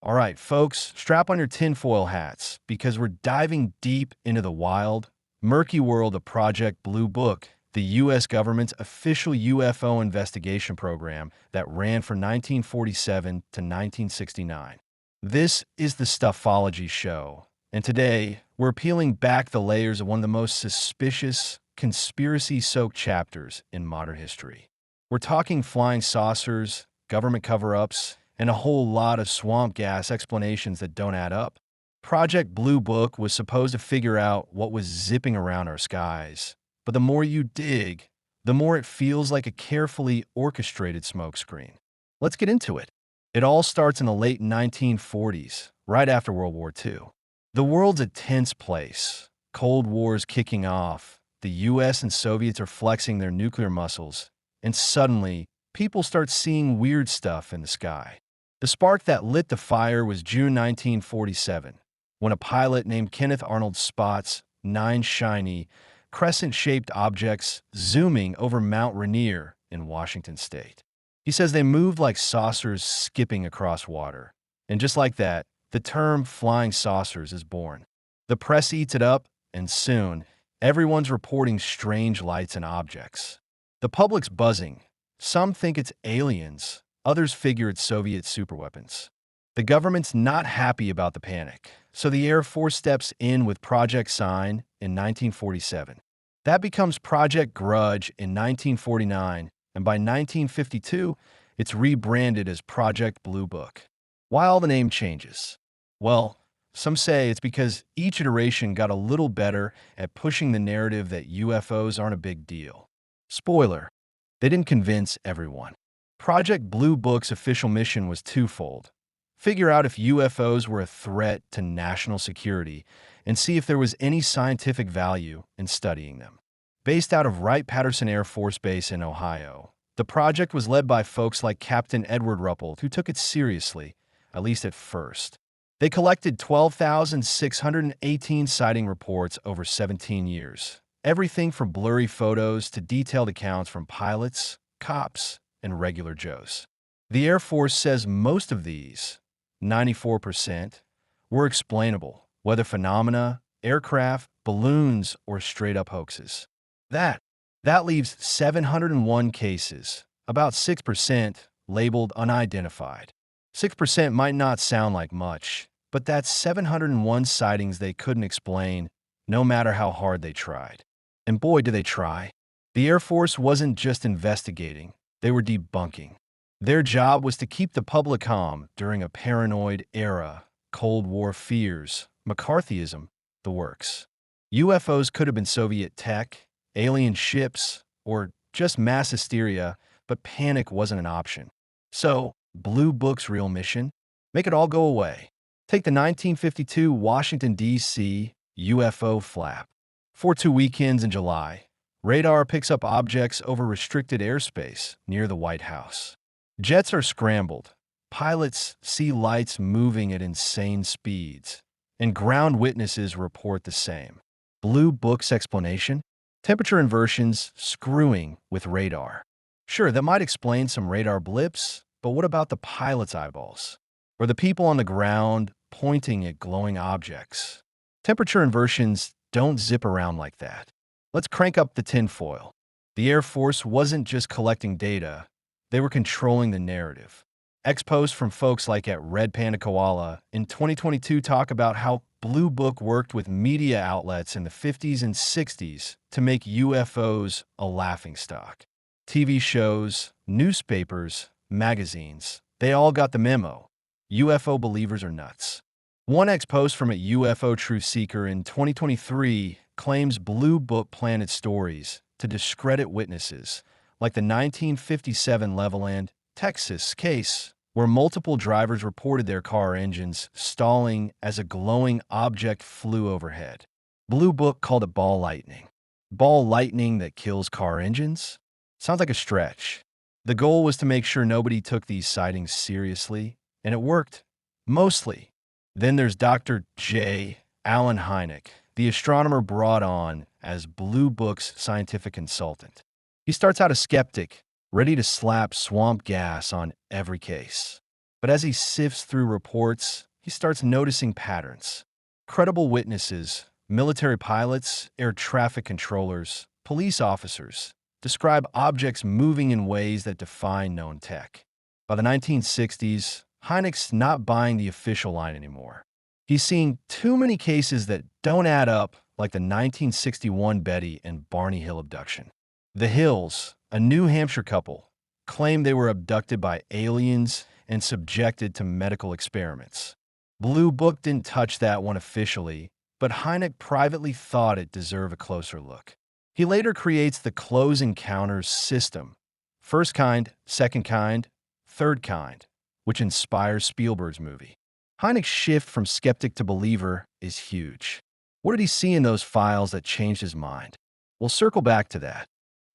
All right, folks, strap on your tinfoil hats because we're diving deep into the wild, murky world of Project Blue Book, the U.S. government's official UFO investigation program that ran from 1947 to 1969. This is the Stuffology Show, and today we're peeling back the layers of one of the most suspicious, conspiracy-soaked chapters in modern history. We're talking flying saucers, government cover-ups, and a whole lot of swamp gas explanations that don't add up. Project Blue Book was supposed to figure out what was zipping around our skies. But the more you dig, the more it feels like a carefully orchestrated smokescreen. Let's get into it. It all starts in the late 1940s, right after World War II. The world's a tense place. Cold War's kicking off. The US and Soviets are flexing their nuclear muscles. And suddenly, people start seeing weird stuff in the sky. The spark that lit the fire was June 1947, when a pilot named Kenneth Arnold spots 9 shiny, crescent-shaped objects zooming over Mount Rainier in Washington state. He says they moved like saucers skipping across water. And just like that, the term flying saucers is born. The press eats it up, and soon, everyone's reporting strange lights and objects. The public's buzzing. Some think it's aliens. Others figure it's Soviet superweapons. The government's not happy about the panic, so the Air Force steps in with Project Sign in 1947. That becomes Project Grudge in 1949, and by 1952, it's rebranded as Project Blue Book. Why all the name changes? Well, some say it's because each iteration got a little better at pushing the narrative that UFOs aren't a big deal. Spoiler, they didn't convince everyone. Project Blue Book's official mission was twofold. Figure out if UFOs were a threat to national security and see if there was any scientific value in studying them. Based out of Wright-Patterson Air Force Base in Ohio, the project was led by folks like Captain Edward Ruppelt, who took it seriously, at least at first. They collected 12,618 sighting reports over 17 years. Everything from blurry photos to detailed accounts from pilots, cops, and regular Joes. The Air Force says most of these, 94%, were explainable, whether phenomena, aircraft, balloons, or straight-up hoaxes. That leaves 701 cases, about 6%, labeled unidentified. 6% might not sound like much, but that's 701 sightings they couldn't explain, no matter how hard they tried. And boy, did they try. The Air Force wasn't just investigating, they were debunking. Their job was to keep the public calm during a paranoid era, Cold War fears, McCarthyism, the works. UFOs could have been Soviet tech, alien ships, or just mass hysteria, but panic wasn't an option. So, Blue Book's real mission? Make it all go away. Take the 1952 Washington, D.C. UFO flap. For 2 weekends in July, radar picks up objects over restricted airspace near the White House. Jets are scrambled. Pilots see lights moving at insane speeds, and ground witnesses report the same. Blue Book's explanation? Temperature inversions screwing with radar. Sure, that might explain some radar blips, but what about the pilot's eyeballs? Or the people on the ground pointing at glowing objects? Temperature inversions don't zip around like that. Let's crank up the tinfoil. The Air Force wasn't just collecting data, they were controlling the narrative. Expos from folks like at Red Panda Koala in 2022 talk about how Blue Book worked with media outlets in the 50s and 60s to make UFOs a laughingstock. TV shows, newspapers, magazines, they all got the memo. UFO believers are nuts. One ex-post from a UFO truth seeker in 2023 claims Blue Book planted stories to discredit witnesses, like the 1957 Levelland, Texas case, where multiple drivers reported their car engines stalling as a glowing object flew overhead. Blue Book called it ball lightning. Ball lightning that kills car engines? Sounds like a stretch. The goal was to make sure nobody took these sightings seriously, and it worked. Mostly. Then there's Dr. J. Allen Hynek, the astronomer brought on as Blue Book's scientific consultant. He starts out a skeptic, ready to slap swamp gas on every case. But as he sifts through reports, he starts noticing patterns. Credible witnesses, military pilots, air traffic controllers, police officers describe objects moving in ways that defy known tech. By the 1960s, Hynek's not buying the official line anymore. He's seeing too many cases that don't add up, like the 1961 Betty and Barney Hill abduction. The Hills, a New Hampshire couple, claimed they were abducted by aliens and subjected to medical experiments. Blue Book didn't touch that one officially, but Hynek privately thought it deserved a closer look. He later creates the Close Encounters system, first kind, second kind, third kind, which inspires Spielberg's movie. Hynek's shift from skeptic to believer is huge. What did he see in those files that changed his mind? We'll circle back to that.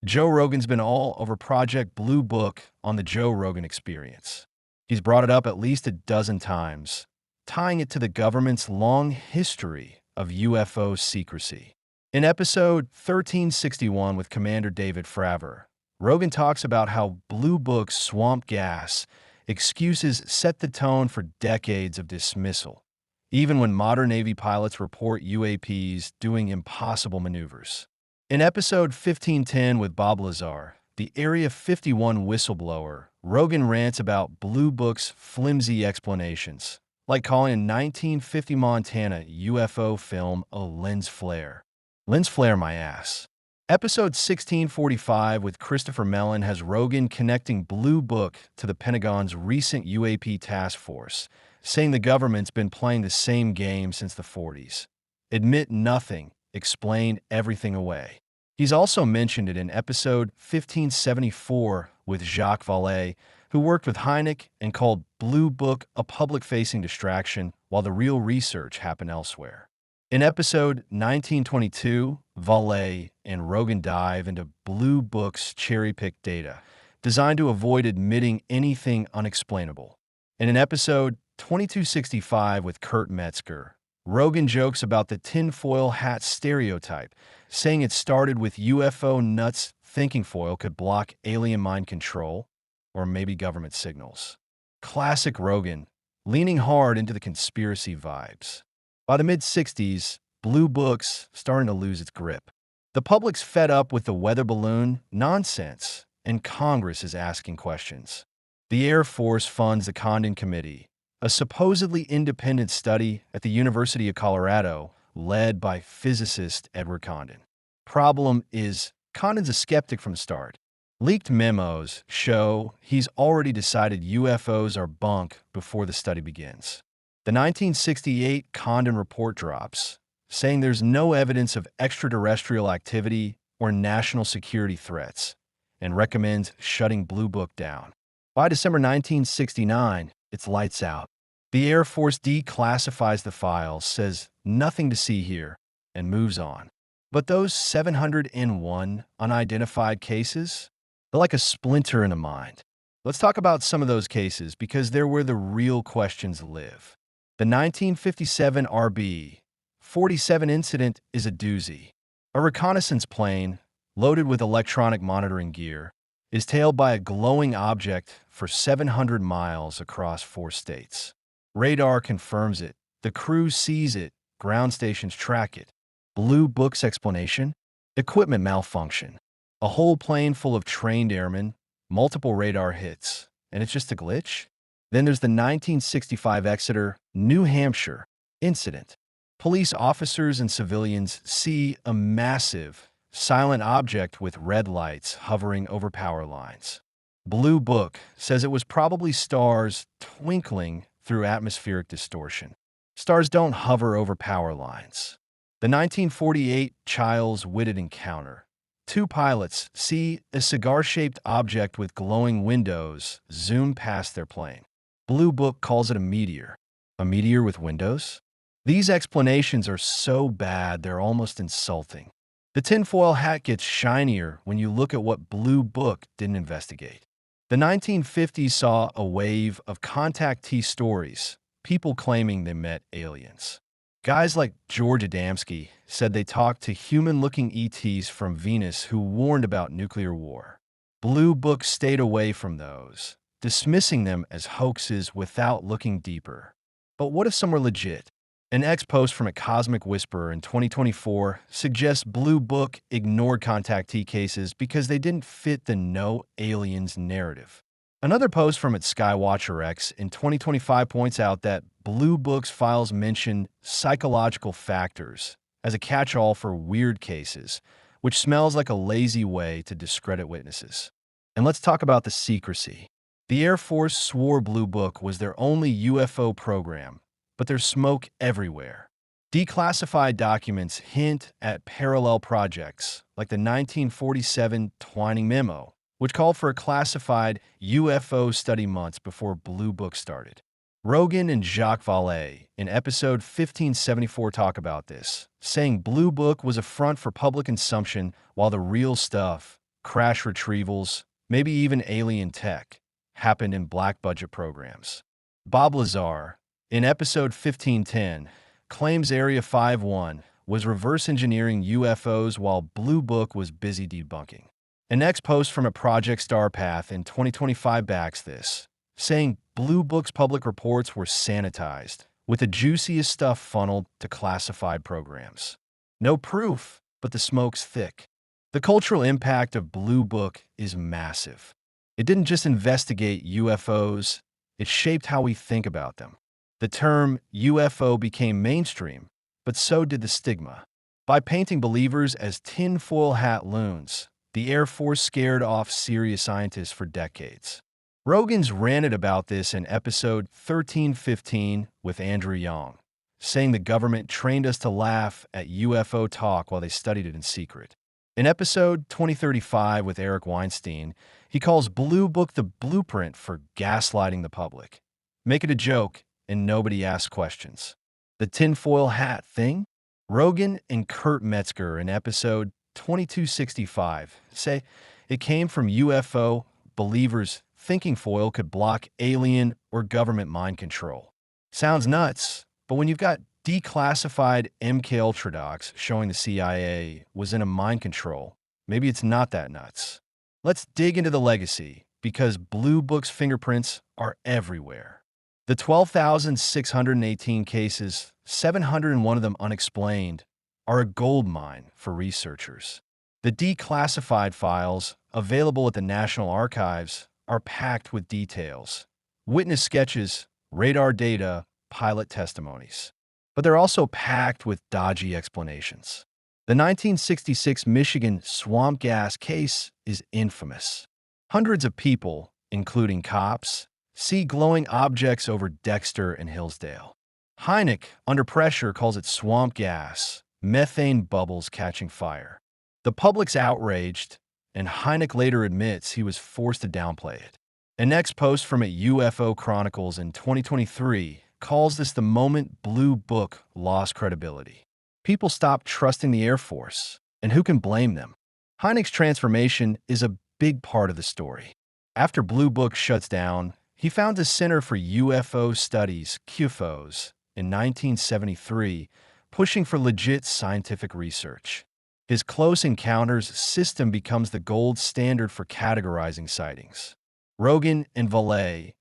Joe Rogan's been all over Project Blue Book on the Joe Rogan Experience. He's brought it up at least a dozen times, tying it to the government's long history of UFO secrecy. In episode 1361 with Commander David Fravor, Rogan talks about how Blue Book's swamp gas excuses set the tone for decades of dismissal, even when modern Navy pilots report UAPs doing impossible maneuvers. In episode 1510 with Bob Lazar, the Area 51 whistleblower, Rogan rants about Blue Book's flimsy explanations, like calling a 1950 Montana UFO film a lens flare. Lens flare my ass. Episode 1645 with Christopher Mellon has Rogan connecting Blue Book to the Pentagon's recent UAP task force, saying the government's been playing the same game since the 40s. Admit nothing, explain everything away. He's also mentioned it in episode 1574 with Jacques Vallée, who worked with Hynek and called Blue Book a public-facing distraction while the real research happened elsewhere. In episode 1922, Vallée and Rogan dive into Blue Book's cherry-picked data, designed to avoid admitting anything unexplainable. And in episode 2265 with Kurt Metzger, Rogan jokes about the tinfoil hat stereotype, saying it started with UFO nuts thinking foil could block alien mind control, or maybe government signals. Classic Rogan, leaning hard into the conspiracy vibes. By the mid-60s, Blue Book's starting to lose its grip. The public's fed up with the weather balloon nonsense, and Congress is asking questions. The Air Force funds the Condon Committee, a supposedly independent study at the University of Colorado led by physicist Edward Condon. Problem is, Condon's a skeptic from the start. Leaked memos show he's already decided UFOs are bunk before the study begins. The 1968 Condon report drops, saying there's no evidence of extraterrestrial activity or national security threats, and recommends shutting Blue Book down. By December 1969, it's lights out. The Air Force declassifies the files, says nothing to see here, and moves on. But those 701 unidentified cases, they're like a splinter in a mind. Let's talk about some of those cases because they're where the real questions live. The 1957 RB-47 incident is a doozy. A reconnaissance plane, loaded with electronic monitoring gear, is tailed by a glowing object for 700 miles across 4 states. Radar confirms it. The crew sees it. Ground stations track it. Blue Book's explanation? Equipment malfunction. A whole plane full of trained airmen, multiple radar hits, and it's just a glitch? Then there's the 1965 Exeter, New Hampshire incident. Police officers and civilians see a massive, silent object with red lights hovering over power lines. Blue Book says it was probably stars twinkling through atmospheric distortion. Stars don't hover over power lines. The 1948 Childs-Whitted encounter. 2 pilots see a cigar-shaped object with glowing windows zoom past their plane. Blue Book calls it a meteor. A meteor with windows? These explanations are so bad they're almost insulting. The tinfoil hat gets shinier when you look at what Blue Book didn't investigate. The 1950s saw a wave of contactee stories, people claiming they met aliens. Guys like George Adamski said they talked to human-looking ETs from Venus who warned about nuclear war. Blue Book stayed away from those, dismissing them as hoaxes without looking deeper. But what if some were legit? An ex-post from a Cosmic Whisperer in 2024 suggests Blue Book ignored contactee cases because they didn't fit the no aliens narrative. Another post from its Skywatcher X in 2025 points out that Blue Book's files mention psychological factors as a catch-all for weird cases, which smells like a lazy way to discredit witnesses. And let's talk about the secrecy. The Air Force swore Blue Book was their only UFO program, but there's smoke everywhere. Declassified documents hint at parallel projects, like the 1947 Twining Memo, which called for a classified UFO study months before Blue Book started. Rogan and Jacques Vallée in episode 1574 talk about this, saying Blue Book was a front for public consumption while the real stuff, crash retrievals, maybe even alien tech, happened in black budget programs. Bob Lazar, in episode 1510, claims Area 51 was reverse engineering UFOs while Blue Book was busy debunking. An ex-post from a Project Starpath in 2025 backs this, saying Blue Book's public reports were sanitized, with the juiciest stuff funneled to classified programs. No proof, but the smoke's thick. The cultural impact of Blue Book is massive. It didn't just investigate UFOs, it shaped how we think about them. The term UFO became mainstream, but so did the stigma. By painting believers as tinfoil hat loons, the Air Force scared off serious scientists for decades. Rogan's ranted about this in episode 1315 with Andrew Yang, saying the government trained us to laugh at UFO talk while they studied it in secret. In episode 2035 with Eric Weinstein, he calls Blue Book the blueprint for gaslighting the public. Make it a joke, and nobody asks questions. The tinfoil hat thing? Rogan and Kurt Metzger in episode 2265 say it came from UFO believers thinking foil could block alien or government mind control. Sounds nuts, but when you've got declassified MK docs showing the CIA was in a mind control, maybe it's not that nuts. Let's dig into the legacy, because Blue Book's fingerprints are everywhere. The 12,618 cases, 701 of them unexplained, are a goldmine for researchers. The declassified files, available at the National Archives, are packed with details, witness sketches, radar data, pilot testimonies. But they're also packed with dodgy explanations. The 1966 Michigan swamp gas case is infamous. Hundreds of people, including cops, see glowing objects over Dexter and Hillsdale. Hynek, under pressure, calls it swamp gas, methane bubbles catching fire. The public's outraged, and Hynek later admits he was forced to downplay it. An ex-post from a UFO Chronicles in 2023 calls this the moment Blue Book lost credibility. People stopped trusting the Air Force, and who can blame them? Hynek's transformation is a big part of the story. After Blue Book shuts down, he found a Center for UFO Studies, UFOs, in 1973, pushing for legit scientific research. His Close Encounters system becomes the gold standard for categorizing sightings. Rogan and Vallée,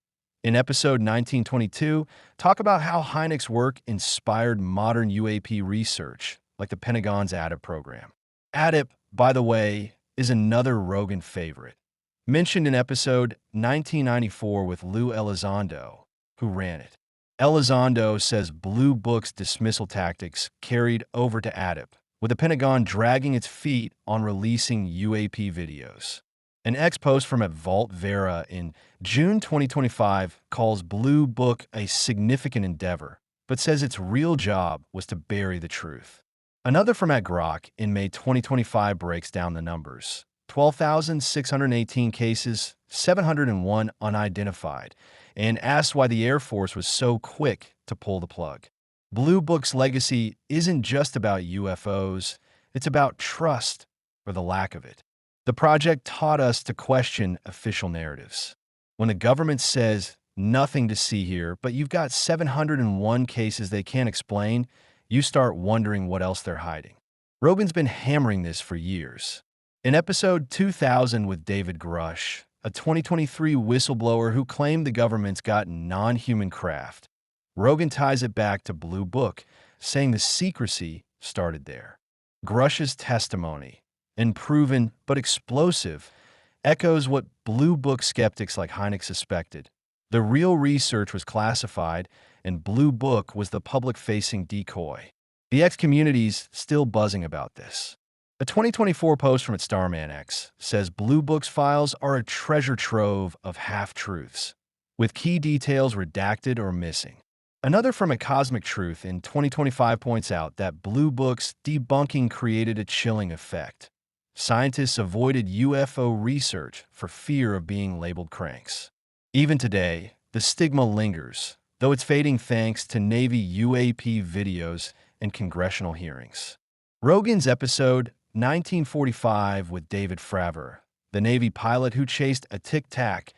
in episode 1922, talk about how Hynek's work inspired modern UAP research, like the Pentagon's ADIP program. ADIP, by the way, is another Rogan favorite, mentioned in episode 1994 with Lou Elizondo, who ran it. Elizondo says Blue Book's dismissal tactics carried over to ADIP, with the Pentagon dragging its feet on releasing UAP videos. An ex-post from at Vault Vera in June 2025 calls Blue Book a significant endeavor, but says its real job was to bury the truth. Another from at Grok in May 2025 breaks down the numbers. 12,618 cases, 701 unidentified, and asks why the Air Force was so quick to pull the plug. Blue Book's legacy isn't just about UFOs, it's about trust, or the lack of it. The project taught us to question official narratives. When the government says nothing to see here, but you've got 701 cases they can't explain, you start wondering what else they're hiding. Rogan's been hammering this for years. In episode 2000 with David Grush, a 2023 whistleblower who claimed the government's got non-human craft. Rogan ties it back to Blue Book, saying the secrecy started there. Grush's testimony, unproven but explosive, echoes what Blue Book skeptics like Hynek suspected. The real research was classified, and Blue Book was the public-facing decoy. The X community's still buzzing about this. A 2024 post from its Starman X says Blue Book's files are a treasure trove of half-truths, with key details redacted or missing. Another from A Cosmic Truth in 2025 points out that Blue Book's debunking created a chilling effect. Scientists avoided UFO research for fear of being labeled cranks. Even today, the stigma lingers, though it's fading thanks to Navy UAP videos and congressional hearings. Rogan's episode 1945 with David Fravor, the Navy pilot who chased a Tic Tac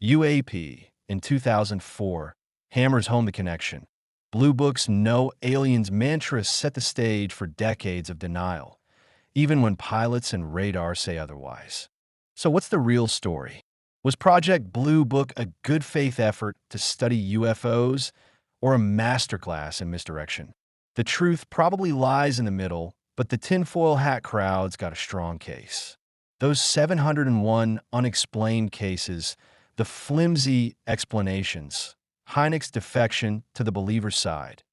UAP in 2004, hammers home the connection. Blue Book's No Aliens mantra set the stage for decades of denial, even when pilots and radar say otherwise. So what's the real story? Was Project Blue Book a good faith effort to study UFOs or a masterclass in misdirection? The truth probably lies in the middle, but the tinfoil hat crowd's got a strong case. Those 701 unexplained cases, the flimsy explanations, Hynek's defection to the believer's side,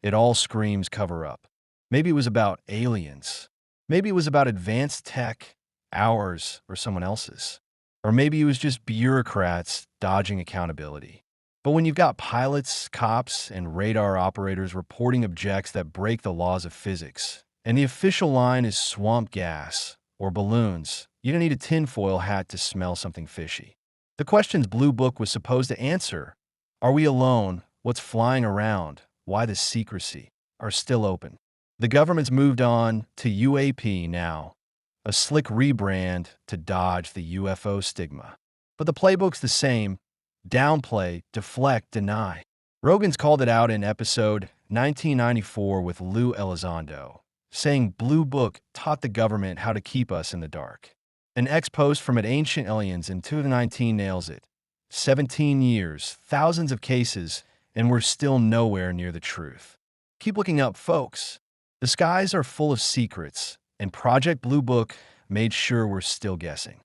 it all screams cover-up. Maybe it was about aliens. Maybe it was about advanced tech, ours or someone else's. Or maybe it was just bureaucrats dodging accountability. But when you've got pilots, cops, and radar operators reporting objects that break the laws of physics, and the official line is swamp gas or balloons, you don't need a tinfoil hat to smell something fishy. The questions Blue Book was supposed to answer, are we alone, what's flying around, why the secrecy, are still open. The government's moved on to UAP now, a slick rebrand to dodge the UFO stigma. But the playbook's the same: downplay, deflect, deny. Rogan's called it out in episode 1994 with Lou Elizondo, saying Blue Book taught the government how to keep us in the dark. An ex-post from at Ancient Aliens in 2019 nails it. 17 years, thousands of cases, and we're still nowhere near the truth. Keep looking up, folks. The skies are full of secrets, and Project Blue Book made sure we're still guessing.